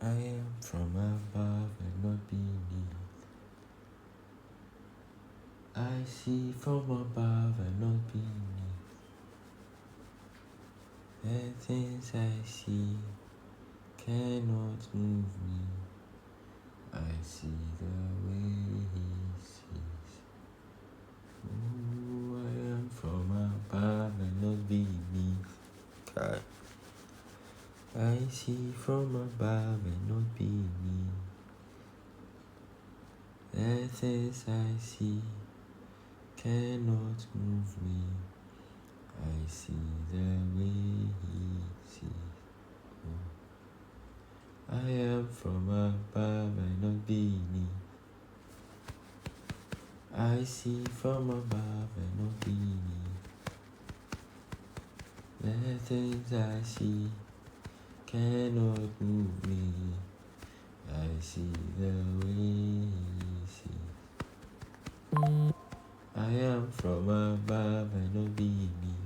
I am from above and not beneath. I see from above and not beneath. The things I see cannot move me. I see the way he sees. Ooh, I am from above and not beneath. God. I see from above and not beneath. The things I see cannot move me. I see the way he sees. I am from above and not beneath. I see from above and not beneath. The things I see cannot move me. I see the way he sees. I am from above and not beneath.